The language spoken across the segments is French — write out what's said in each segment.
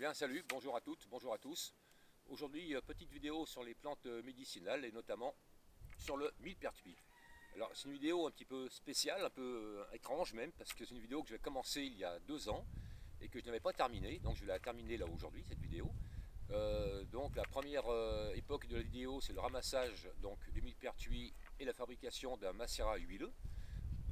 Bien, salut, bonjour à toutes, bonjour à tous. Aujourd'hui, petite vidéo sur les plantes médicinales et notamment sur le millepertuis. Alors, c'est une vidéo un petit peu spéciale, un peu étrange même, parce que c'est une vidéo que j'avais commencé il y a 2 ans et que je n'avais pas terminée. Donc, je vais la terminer là aujourd'hui, cette vidéo. Donc, la première époque de la vidéo, c'est le ramassage donc, du millepertuis et la fabrication d'un macérat huileux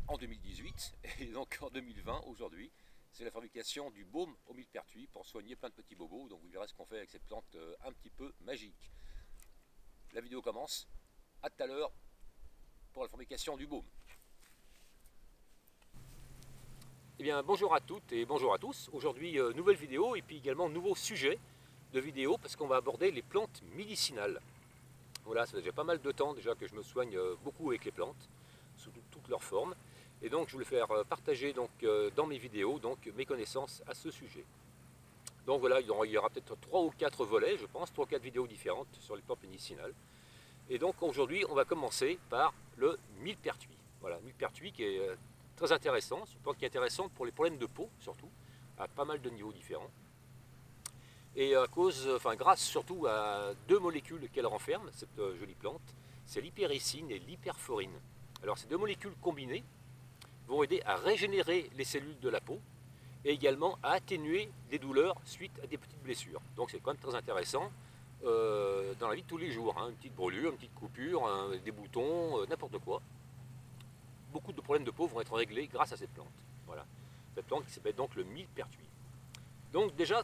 en 2018. Et donc, en 2020, aujourd'hui, c'est la fabrication du baume au millepertuis pour soigner plein de petits bobos. Donc vous verrez ce qu'on fait avec cette plante un petit peu magique. La vidéo commence. À tout à l'heure pour la fabrication du baume. Eh bien bonjour à toutes et bonjour à tous. Aujourd'hui nouvelle vidéo et puis également nouveau sujet de vidéo parce qu'on va aborder les plantes médicinales. Voilà, ça fait déjà pas mal de temps déjà que je me soigne beaucoup avec les plantes sous toutes leurs formes. Et donc je voulais faire partager donc, dans mes vidéos donc, mes connaissances à ce sujet. Donc voilà, il y aura peut-être 3 ou 4 volets, je pense, 3 ou 4 vidéos différentes sur les plantes médicinales. Et donc aujourd'hui, on va commencer par le millepertuis. Voilà, millepertuis qui est très intéressant, c'est une plante qui est intéressante pour les problèmes de peau surtout, à pas mal de niveaux différents. Et à cause, enfin grâce surtout à 2 molécules qu'elle renferme, cette jolie plante, c'est l'hypericine et l'hyperforine. Alors ces 2 molécules combinées vont aider à régénérer les cellules de la peau et également à atténuer les douleurs suite à des petites blessures. Donc c'est quand même très intéressant dans la vie de tous les jours. Hein. Une petite brûlure, une petite coupure, des boutons, n'importe quoi. Beaucoup de problèmes de peau vont être réglés grâce à cette plante. Voilà. Cette plante qui s'appelle donc le millepertuis. Donc déjà,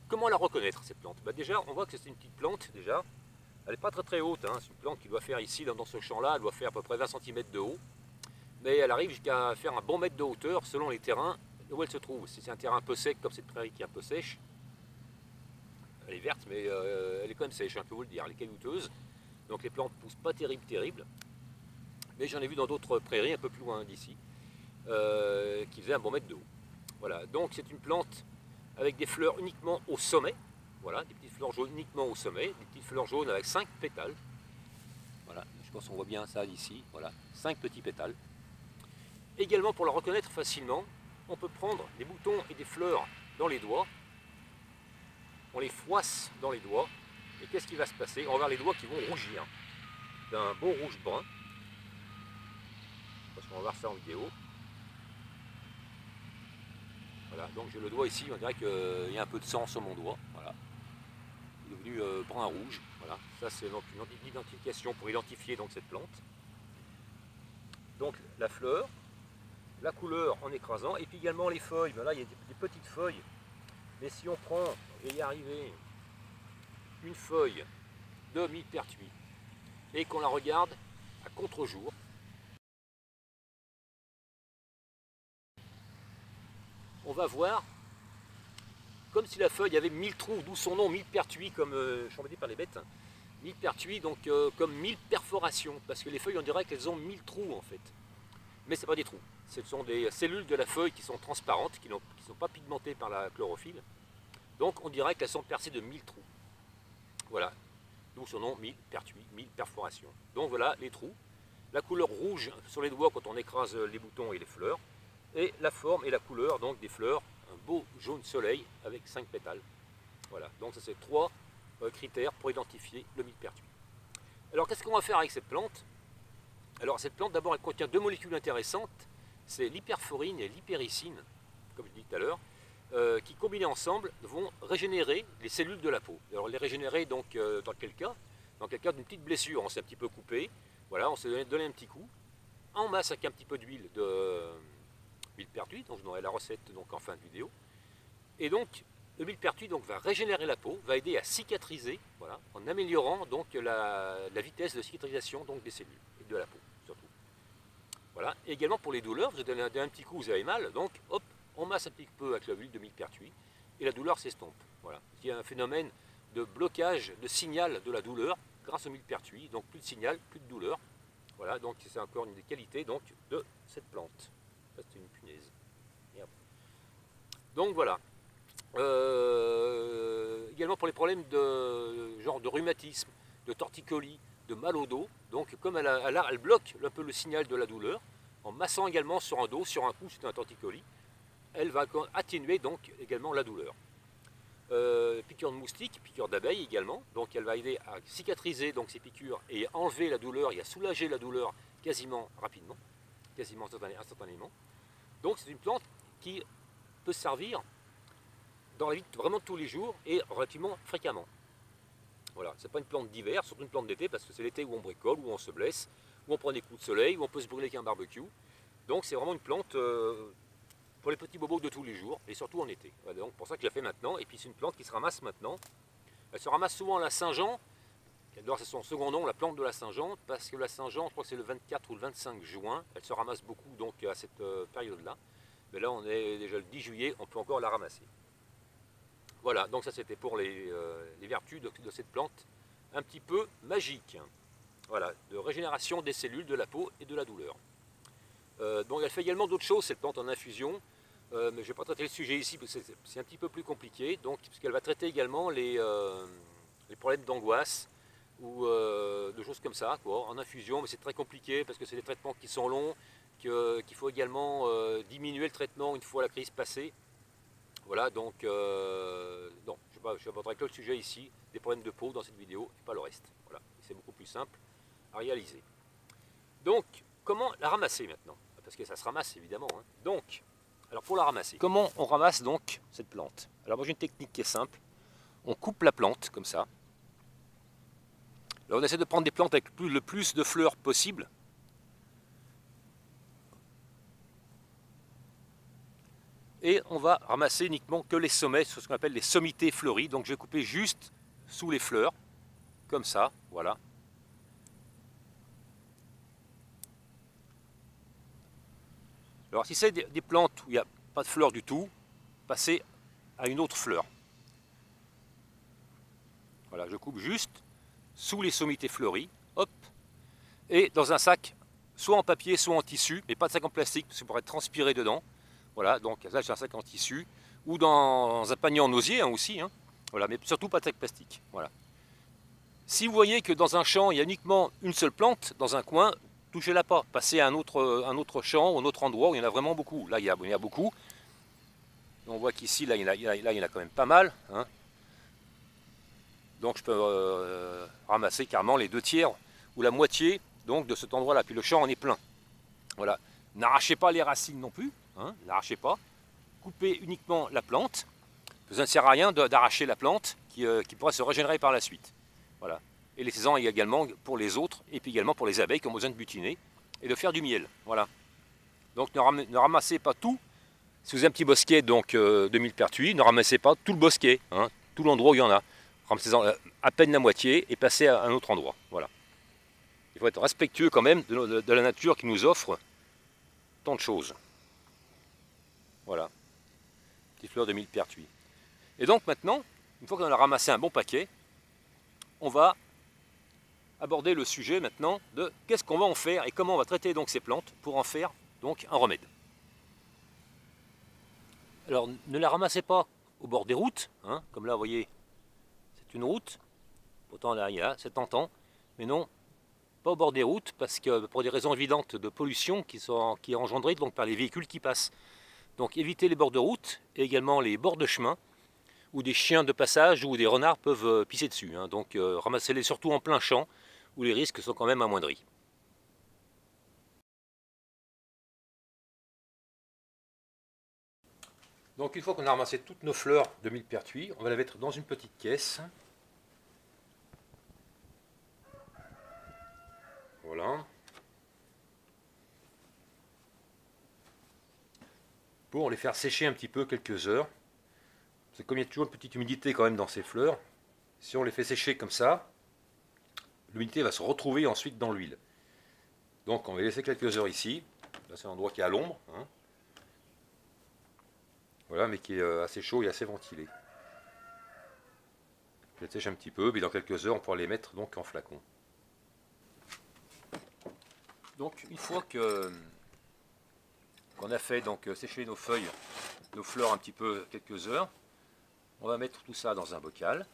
comment la reconnaître cette plante? Déjà, on voit que c'est une petite plante déjà. Elle n'est pas très haute. Hein. C'est une plante qui doit faire ici, dans ce champ-là, elle doit faire à peu près 20 cm de haut. Mais elle arrive jusqu'à faire un bon mètre de hauteur selon les terrains où elle se trouve. Si c'est un terrain un peu sec, comme cette prairie qui est un peu sèche, elle est verte, mais elle est quand même sèche, je peux vous le dire, elle est caillouteuse. Donc les plantes ne poussent pas terrible. Mais j'en ai vu dans d'autres prairies, un peu plus loin d'ici, qui faisaient un bon mètre de haut. Voilà, donc c'est une plante avec des fleurs uniquement au sommet. Voilà, des petites fleurs jaunes uniquement au sommet, des petites fleurs jaunes avec 5 pétales. Voilà, je pense qu'on voit bien ça d'ici, voilà, 5 petits pétales. Également, pour la reconnaître facilement, on peut prendre des boutons et des fleurs dans les doigts. On les froisse dans les doigts. Et qu'est-ce qui va se passer? On va voir les doigts qui vont rougir d'un beau rouge brun. Parce qu'on va voir ça en vidéo. Voilà, donc j'ai le doigt ici, on dirait qu'il y a un peu de sang sur mon doigt. Voilà. Il est devenu brun-rouge. Voilà. Ça c'est donc une identification pour identifier donc, cette plante. Donc la fleur, la couleur en écrasant, et puis également les feuilles. Ben là, il y a des petites feuilles. Mais si on prend, et y arriver, une feuille de millepertuis, et qu'on la regarde à contre-jour, on va voir comme si la feuille avait 1000 trous, d'où son nom millepertuis, comme je suis embêté par les bêtes. Millepertuis, donc comme 1000 perforations, parce que les feuilles, on dirait qu'elles ont 1000 trous en fait. Mais ce n'est pas des trous. Ce sont des cellules de la feuille qui sont transparentes, qui ne sont pas pigmentées par la chlorophylle. Donc on dirait qu'elles sont percées de 1000 trous. Voilà. D'où son nom millepertuis, 1000 perforations. Donc voilà les trous. La couleur rouge sur les doigts quand on écrase les boutons et les fleurs. Et la forme et la couleur donc des fleurs, un beau jaune soleil avec 5 pétales. Voilà. Donc ça c'est 3 critères pour identifier le millepertuis. Alors qu'est-ce qu'on va faire avec cette plante? Alors cette plante, d'abord, elle contient 2 molécules intéressantes, c'est l'hyperforine et l'hypericine, comme je disais tout à l'heure, qui combinés ensemble vont régénérer les cellules de la peau. Alors les régénérer donc dans quel cas? Dans quel cas d'une petite blessure, on s'est un petit peu coupé, voilà, on s'est donné un petit coup, en masse avec un petit peu d'huile de millepertuis, donc je vous donnerai la recette donc, en fin de vidéo. Et donc le millepertuis donc, va régénérer la peau, va aider à cicatriser, voilà, en améliorant donc la vitesse de cicatrisation donc, des cellules et de la peau surtout. Voilà. Et également pour les douleurs, vous avez un petit coup, vous avez mal, donc hop, on masse un petit peu avec l'huile de millepertuis et la douleur s'estompe. Voilà. Il y a un phénomène de blocage, de signal de la douleur grâce au millepertuis, donc plus de signal, plus de douleur. Voilà, donc c'est encore une des qualités donc, de cette plante. Ça c'est une punaise. Merde. Donc voilà. Également pour les problèmes de genre de rhumatisme, de torticolis, de mal au dos. Donc comme elle bloque un peu le signal de la douleur, en massant également sur un dos, sur un cou, c'est un torticolis, elle va atténuer donc également la douleur. piqûres de moustiques, piqûres d'abeilles également. Donc elle va aider à cicatriser donc, ces piqûres et enlever la douleur et à soulager la douleur quasiment rapidement, quasiment instantanément. Donc c'est une plante qui peut servir dans la vie vraiment tous les jours et relativement fréquemment. Voilà, c'est pas une plante d'hiver, surtout une plante d'été, parce que c'est l'été où on bricole, où on se blesse, où on prend des coups de soleil, où on peut se brûler avec un barbecue. Donc c'est vraiment une plante pour les petits bobos de tous les jours, et surtout en été. Voilà, donc pour ça que je la fais maintenant, et puis c'est une plante qui se ramasse maintenant. Elle se ramasse souvent à la Saint-Jean, d'ailleurs c'est son second nom, la plante de la Saint-Jean, parce que la Saint-Jean, je crois que c'est le 24 ou le 25 juin, elle se ramasse beaucoup donc à cette période-là. Mais là on est déjà le 10 juillet, on peut encore la ramasser. Voilà, donc ça c'était pour les vertus de cette plante un petit peu magique. Voilà, de régénération des cellules, de la peau et de la douleur. Donc elle fait également d'autres choses, cette plante en infusion, mais je ne vais pas traiter le sujet ici parce que c'est un petit peu plus compliqué, donc, puisqu'elle va traiter également les problèmes d'angoisse ou de choses comme ça, quoi, en infusion, mais c'est très compliqué parce que c'est des traitements qui sont longs, qu'il faut également diminuer le traitement une fois la crise passée. Voilà, donc non, je n'aborderai que le sujet ici, des problèmes de peau dans cette vidéo, et pas le reste. Voilà, c'est beaucoup plus simple à réaliser. Donc, comment la ramasser maintenant? Parce que ça se ramasse évidemment. Hein. Donc, alors pour la ramasser, comment on ramasse donc cette plante? Alors moi j'ai une technique qui est simple. On coupe la plante comme ça. Alors on essaie de prendre des plantes avec le plus de fleurs possible. Et on va ramasser uniquement que les sommets, ce qu'on appelle les sommités fleuries. Donc je vais couper juste sous les fleurs, comme ça, voilà. Alors si c'est des plantes où il n'y a pas de fleurs du tout, passez à une autre fleur. Voilà, je coupe juste sous les sommités fleuries, hop, et dans un sac, soit en papier, soit en tissu, mais pas de sac en plastique, parce que ça pourrait être transpiré dedans. Voilà, donc là j'ai un sac en tissu, ou dans un panier en osier hein, aussi, hein. Voilà, mais surtout pas de sac plastique. Voilà. Si vous voyez que dans un champ, il y a uniquement une seule plante, dans un coin, touchez-la pas. Passez à un autre champ, ou un autre endroit où il y en a vraiment beaucoup. Là, il y a beaucoup. On voit qu'ici, là, il y en a quand même pas mal. Hein. Donc je peux ramasser carrément les 2/3 ou la moitié donc, de cet endroit-là. Puis le champ en est plein. Voilà. N'arrachez pas les racines non plus. Hein, n'arrachez pas. Coupez uniquement la plante. Ça ne sert à rien d'arracher la plante qui pourrait se régénérer par la suite. Voilà. Et laissez-en également pour les autres et puis également pour les abeilles qui ont besoin de butiner et de faire du miel. Voilà. Donc ne ramassez pas tout. Si vous avez un petit bosquet donc, de millepertuis, ne ramassez pas tout le bosquet, hein, tout l'endroit où il y en a. Ramassez-en à peine la moitié et passez à un autre endroit. Voilà. Il faut être respectueux quand même de la nature qui nous offre tant de choses. Voilà. Petite fleur de millepertuis. Et donc maintenant, une fois qu'on a ramassé un bon paquet, on va aborder le sujet maintenant de qu'est-ce qu'on va en faire et comment on va traiter donc ces plantes pour en faire donc un remède. Alors ne la ramassez pas au bord des routes, hein, comme là vous voyez, c'est une route, pourtant là il y a, c'est tentant, mais non, pas au bord des routes parce que pour des raisons évidentes de pollution qui est engendrée donc par les véhicules qui passent. Donc évitez les bords de route et également les bords de chemin où des chiens de passage ou des renards peuvent pisser dessus. Hein. Donc ramassez-les surtout en plein champ où les risques sont quand même amoindris. Donc une fois qu'on a ramassé toutes nos fleurs de millepertuis, on va les mettre dans une petite caisse. Voilà. Pour les faire sécher un petit peu quelques heures. Parce que comme il y a toujours une petite humidité quand même dans ces fleurs, si on les fait sécher comme ça, l'humidité va se retrouver ensuite dans l'huile. Donc on va les laisser quelques heures ici. Là c'est un endroit qui est à l'ombre. Hein. Voilà, mais qui est assez chaud et assez ventilé. Je les sèche un petit peu, puis dans quelques heures on pourra les mettre donc en flacon. Donc une fois qu'on a fait donc sécher nos feuilles, nos fleurs un petit peu quelques heures, on va mettre tout ça dans un bocal.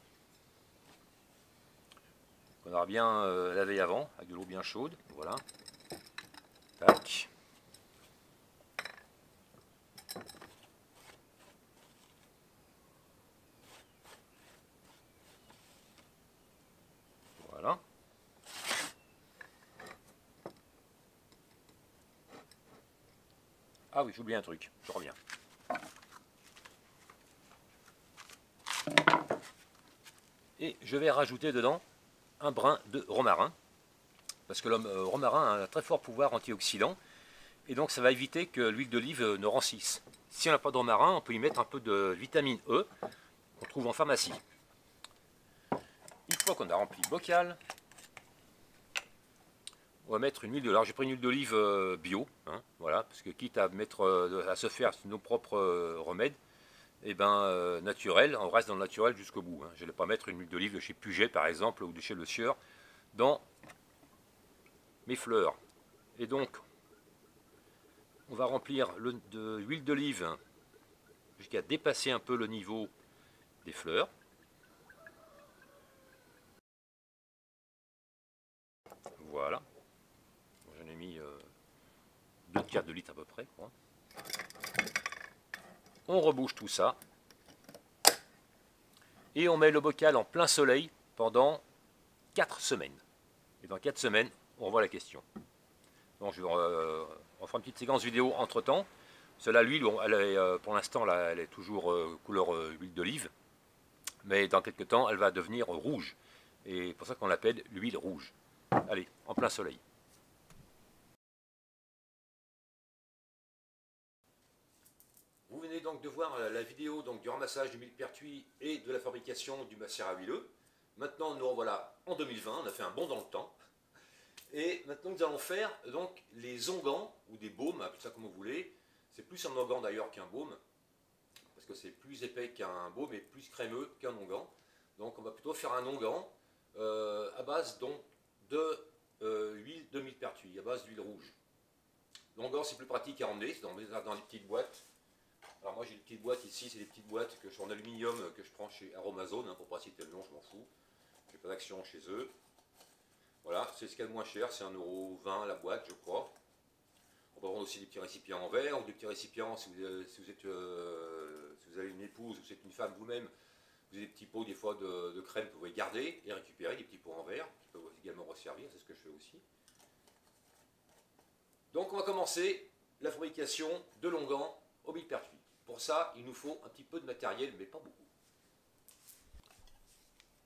On aura bien lavé avant avec de l'eau bien chaude. Voilà. Tac. Ah oui, j'ai oublié un truc, je reviens. Et je vais rajouter dedans un brin de romarin, parce que le romarin a un très fort pouvoir antioxydant, et donc ça va éviter que l'huile d'olive ne rancisse. Si on n'a pas de romarin, on peut y mettre un peu de vitamine E, qu'on trouve en pharmacie. Une fois qu'on a rempli le bocal, on va mettre une huile d'olive. Alors j'ai pris une huile d'olive bio, hein, voilà, parce que quitte à mettre à se faire nos propres remèdes, et ben naturel, on reste dans le naturel jusqu'au bout. Hein. Je ne vais pas mettre une huile d'olive de chez Puget par exemple, ou de chez Le Sieur, dans mes fleurs. Et donc, on va remplir de l'huile d'olive jusqu'à dépasser un peu le niveau des fleurs. Voilà. J'en ai mis 2 quarts de litre à peu près, quoi. On rebouche tout ça. Et on met le bocal en plein soleil pendant 4 semaines. Et dans 4 semaines, on revoit la question. Donc on fera une petite séquence vidéo entre temps. Celle-là, l'huile, pour l'instant, elle est toujours couleur huile d'olive. Mais dans quelques temps, elle va devenir rouge. Et c'est pour ça qu'on l'appelle l'huile rouge. Allez, en plein soleil. Vous venez donc de voir la vidéo donc, du ramassage du millepertuis et de la fabrication du macérat huileux. Maintenant, nous revoilà en 2020, on a fait un bond dans le temps. Et maintenant, nous allons faire donc les onguents, ou des baumes, appelez ça comme vous voulez. C'est plus un onguent d'ailleurs qu'un baume, parce que c'est plus épais qu'un baume et plus crémeux qu'un onguent. Donc on va plutôt faire un onguent à base donc, de huile de millepertuis, à base d'huile rouge. L'onguent c'est plus pratique à emmener, c'est dans les petites boîtes. Alors moi j'ai des petites boîtes ici, c'est des petites boîtes que je suis en aluminium que je prends chez Aromazone, hein, pour pas citer le nom, je m'en fous. J'ai pas d'action chez eux. Voilà, c'est ce qu'il y a de moins cher, c'est 1,20 € la boîte je crois. On peut prendre aussi des petits récipients en verre ou des petits récipients si vous avez une épouse ou si vous êtes une femme vous-même. Vous avez des petits pots des fois de crème que vous pouvez garder et récupérer, des petits pots en verre qui peuvent également resservir, c'est ce que je fais aussi. Donc on va commencer la fabrication de l'onguent au millepertuis. Pour ça, il nous faut un petit peu de matériel, mais pas beaucoup.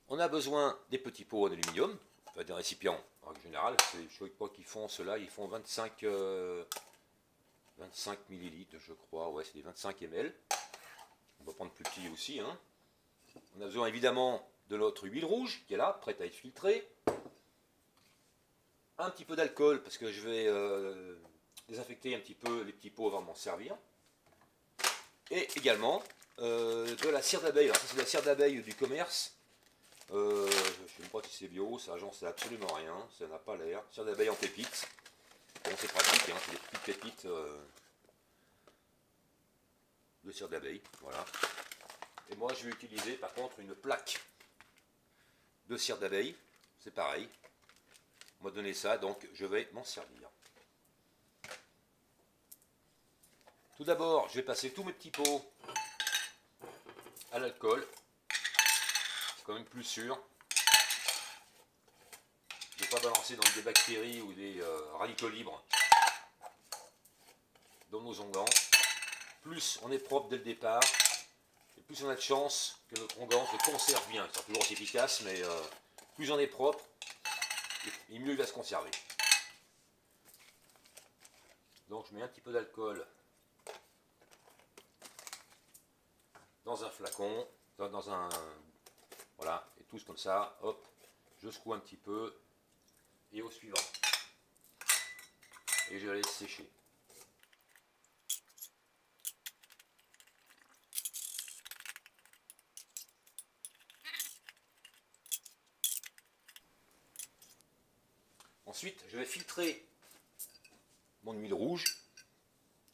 On a besoin des petits pots en aluminium, enfin des récipients en général. Je ne sais pas qu'ils font, ceux-là, ils font 25 millilitres, je crois. Ouais, c'est des 25 ml. On va prendre plus petit aussi. Hein. On a besoin évidemment de notre huile rouge qui est là, prête à être filtrée. Un petit peu d'alcool parce que je vais désinfecter un petit peu les petits pots avant de m'en servir. Et également de la cire d'abeille. Alors ça c'est la cire d'abeille du commerce. Je ne sais pas si c'est bio, ça j'en sais absolument rien, ça n'a pas l'air. Cire d'abeille en pépites. Bon c'est pratique, hein, c'est des petites pépites de cire d'abeille. Voilà. Et moi je vais utiliser par contre une plaque de cire d'abeille. C'est pareil. On m'a donné ça, donc je vais m'en servir. Tout d'abord, je vais passer tous mes petits pots à l'alcool. C'est quand même plus sûr. Je ne vais pas balancer dans des bactéries ou des radicaux libres dans nos onguents. Plus on est propre dès le départ, et plus on a de chance que notre onguent se conserve bien. C'est toujours aussi efficace, mais plus on est propre, et mieux il va se conserver. Donc je mets un petit peu d'alcool dans un flacon, dans un... Voilà, et tous comme ça, hop, je secoue un petit peu, et au suivant. Et je laisse sécher. Ensuite, je vais filtrer mon huile rouge.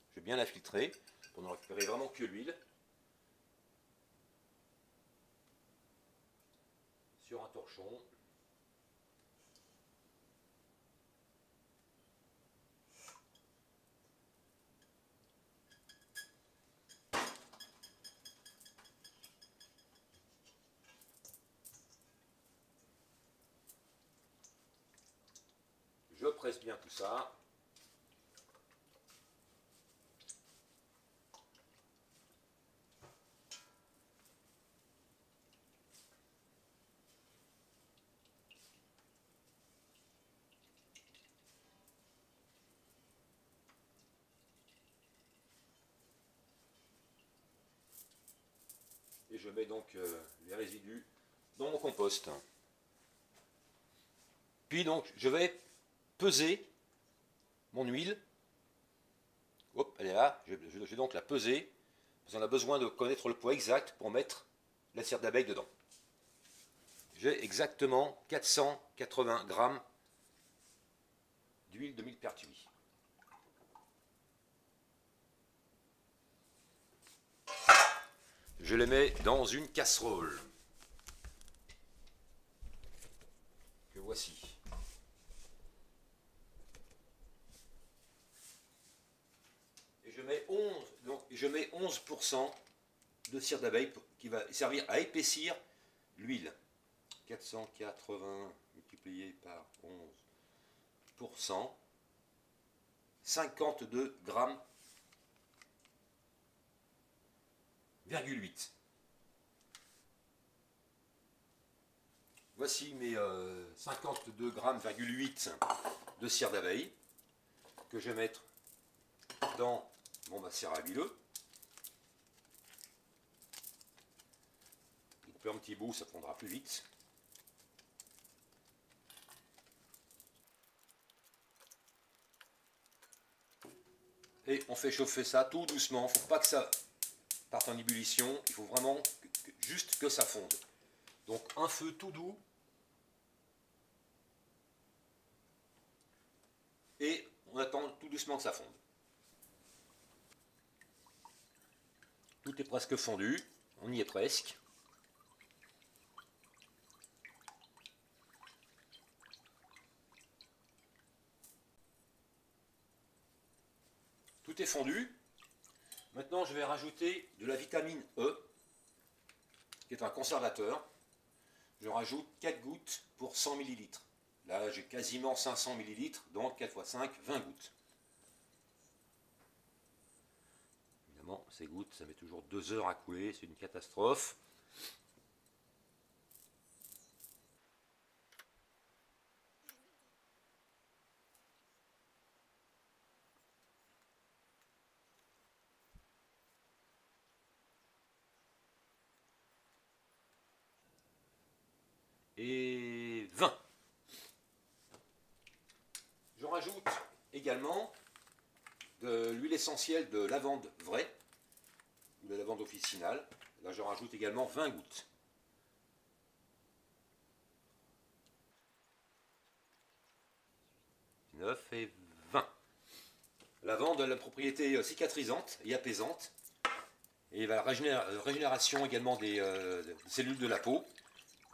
Je vais bien la filtrer pour ne récupérer vraiment que l'huile. Sur un torchon. Je presse bien tout ça. je mets donc les résidus dans mon compost. Puis donc je vais peser mon huile. Hop, elle est là, je vais donc la peser. Parce qu'on a besoin de connaître le poids exact pour mettre la cire d'abeille dedans. J'ai exactement 480 grammes d'huile de millepertuis. Je les mets dans une casserole. Que voici. Et je mets 11% de cire d'abeille qui va servir à épaissir l'huile. 480 multiplié par 11%, 52 grammes, 8. Voici mes 52 grammes, 8 de cire d'abeille que je vais mettre dans mon macérat huileux. Un petit bout, ça fondra plus vite. Et on fait chauffer ça tout doucement. Il ne faut pas que ça parte en ébullition. Il faut vraiment juste que ça fonde. Donc un feu tout doux. Et on attend tout doucement que ça fonde. Tout est presque fondu. On y est presque. Tout est fondu. Maintenant, je vais rajouter de la vitamine E, qui est un conservateur. Je rajoute 4 gouttes pour 100 ml. Là, j'ai quasiment 500 ml, donc 4 x 5, 20 gouttes. Évidemment, ces gouttes, ça met toujours 2 heures à couler, c'est une catastrophe. Et 20. Je rajoute également de l'huile essentielle de lavande vraie, ou de lavande officinale. Là, je rajoute également 20 gouttes. Et 20. La lavande a la propriété cicatrisante et apaisante. Et la régénération également des cellules de la peau.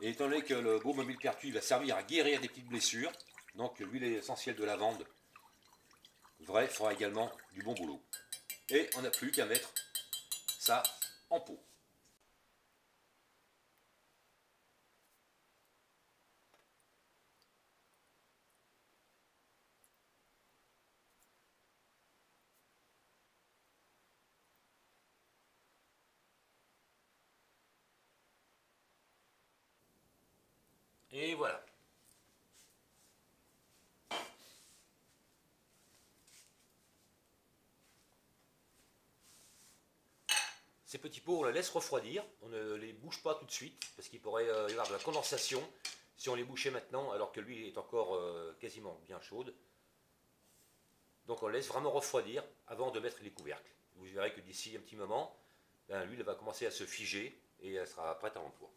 Et étant donné que le baume à millepertuis va servir à guérir des petites blessures, donc l'huile essentielle de lavande vraie fera également du bon boulot. Et on n'a plus qu'à mettre ça en pot. Et voilà. Ces petits pots, on les laisse refroidir. On ne les bouge pas tout de suite, parce qu'il pourrait y avoir de la condensation si on les bouchait maintenant, alors que l'huile est encore quasiment bien chaude. Donc on laisse vraiment refroidir avant de mettre les couvercles. Vous verrez que d'ici un petit moment, l'huile va commencer à se figer et elle sera prête à l'emploi.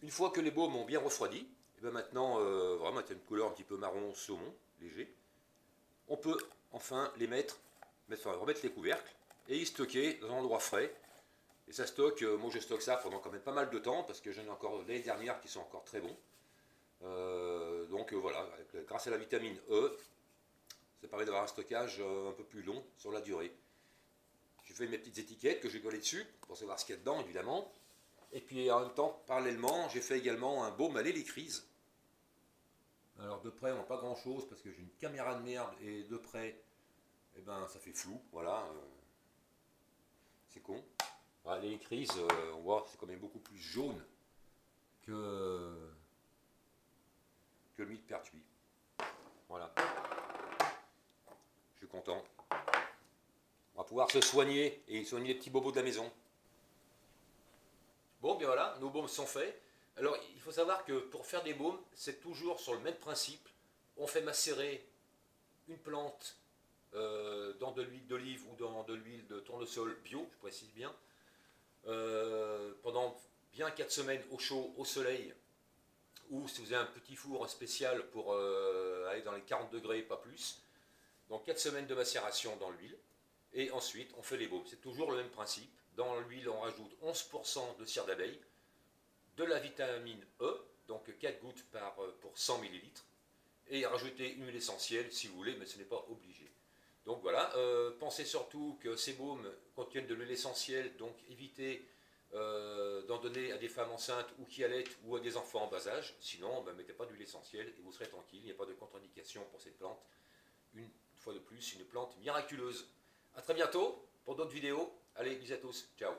Une fois que les baumes ont bien refroidi, et bien maintenant, vraiment, c'est une couleur un petit peu marron saumon, léger. On peut enfin les remettre les couvercles et y stocker dans un endroit frais. Et ça stocke, moi je stocke ça pendant quand même pas mal de temps parce que j'en ai encore l'année dernière qui sont encore très bons. Donc voilà, grâce à la vitamine E, ça permet d'avoir un stockage un peu plus long sur la durée. J'ai fait mes petites étiquettes que j'ai collées dessus pour savoir ce qu'il y a dedans évidemment. Et puis en même temps, parallèlement, j'ai fait également un baume à l'hélicryse. Alors de près, on voit pas grand chose parce que j'ai une caméra de merde et de près, eh ben, ça fait flou, voilà. C'est con. Voilà, l'hélicryse, on voit, c'est quand même beaucoup plus jaune que le millepertuis. Voilà. Je suis content. On va pouvoir pouvoir se soigner et soigner les petits bobos de la maison. Bon, bien voilà, nos baumes sont faits. Alors, il faut savoir que pour faire des baumes, c'est toujours sur le même principe. On fait macérer une plante dans de l'huile d'olive ou dans de l'huile de tournesol bio, je précise bien, pendant bien 4 semaines au chaud, au soleil, ou si vous avez un petit four spécial pour aller dans les 40 degrés, pas plus. Donc 4 semaines de macération dans l'huile, et ensuite on fait les baumes. C'est toujours le même principe. Dans l'huile, on rajoute 11% de cire d'abeille, de la vitamine E, donc 4 gouttes pour 100 ml, et rajouter une huile essentielle si vous voulez, mais ce n'est pas obligé. Donc voilà, pensez surtout que ces baumes contiennent de l'huile essentielle, donc évitez d'en donner à des femmes enceintes ou qui allaitent ou à des enfants en bas âge. Sinon, ne mettez pas d'huile essentielle et vous serez tranquille, il n'y a pas de contre-indication pour cette plante. Une fois de plus, une plante miraculeuse. A très bientôt pour d'autres vidéos. Allez, bisous à tous, ciao.